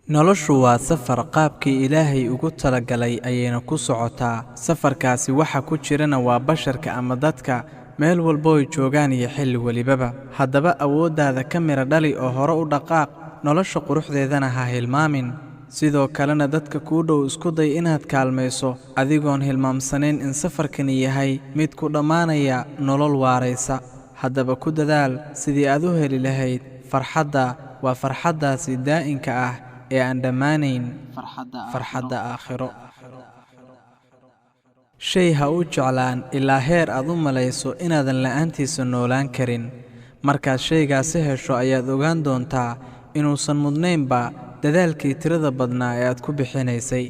noloshu waa safar qaabkii Ilaahay ugu talagalay ayayna ku socotaa. Safarkaasi waxa ku jirana waa basharka ama dadka meel walba oo joogaan iyo xilli walibaba. Haddaba awooddaada ka mira dhali oo hore u dhaqaaq, nolosha quruxdeedana ha hilmaamin. Sidoo kalena dadka kuu dhow isku day inaad kaalmayso adigoon hilmaamsanayn in safarkani yahay mid ku dhammaanaya nolol waaraysa. Haddaba ku dadaal sidii aad u heli lahayd farxadda, waa farxaddaasi daa'inka ah ee aan dhammaanayn, farxadda aakhiro. Shay ha u jeclaan ilaa heer aad u malayso inaadan la'aantiisa noolaan karin. Markaad shaygaasi hesho ayaad ogaan doontaa inuusan mudnaynba dadaalkii tirada badnaa ee aad ku bixinaysay.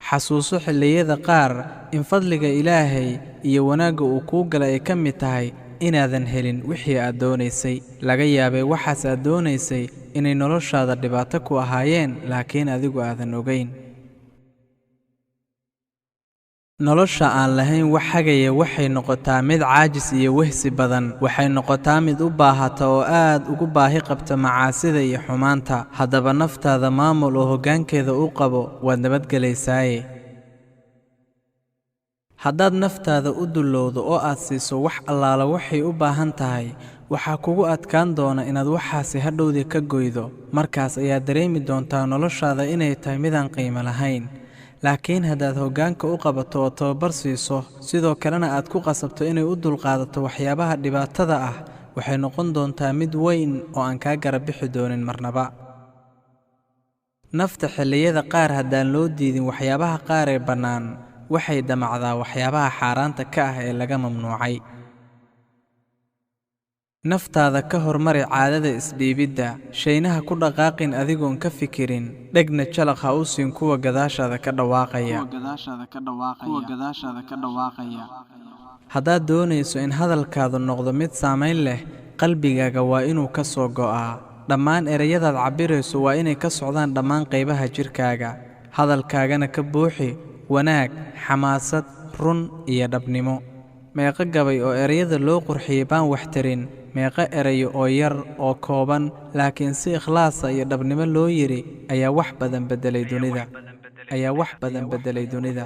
Xasuuso xilliyada qaar in fadliga Ilaahay iyo wanaagga uu kuu galay ay ka mid tahay inaadan helin wixii aad doonaysay. Laga yaabay waxaas aad doonaysay inay noloshaada dhibaato ku ahaayeen, laakiin adigu aadan ogayn. nolosha aan lahayn wax hagaya waxay noqotaa mid caajis iyo wehsi badan. Waxay noqotaa mid u baahata oo aad ugu baahi qabta macaasida iyo xumaanta. Haddaba naftaada maamul oo hoggaankeeda u qabo, waad nabadgelaysaaye. haddaad naftaada u dullowdo oo aad siiso wax allaala waxay u baahan tahay, waxaa kugu adkaan doona inaad waxaasi hadhowdii ka goydo. Markaas ayaad dareemi doontaa noloshaada inay tahay midaan qiimo lahayn. laakiin haddaad hoggaanka u qabato oo tababar siiso, sidoo kalena aad ku qasabto inay u dulqaadato waxyaabaha dhibaatada ah, waxay noqon doontaa mid weyn oo aan kaa garab bixi doonin marnaba. nafta xilliyada qaar haddaan loo diidin waxyaabaha qaar ee bannaan, waxay damacdaa waxyaabaha xaaraanta ka ah ee laga mamnuucay. naftaada ka hormari caadada isdhiibidda, shaynaha ku dhaqaaqin adigoon ka fikirin, dhegna jalaq ha u siin kuwa gadaashaada ka dhawaaqaya. haddaad doonayso in hadalkaadu noqdo mid saamayn leh, qalbigaaga waa inuu ka soo go'aa. dhammaan ereyadaad cabbirayso waa inay ka socdaan dhammaan qaybaha jirkaaga. hadalkaagana ka buuxi wanaag, xamaasad, run iyo dhabnimo. meeqa gabay oo ereyada loo qurxiyey baan wax tarin, meeqa erayo oo yar oo kooban laakiin si ikhlaasa iyo dhabnimo loo yiri ayaa wax badan beddelay dunida.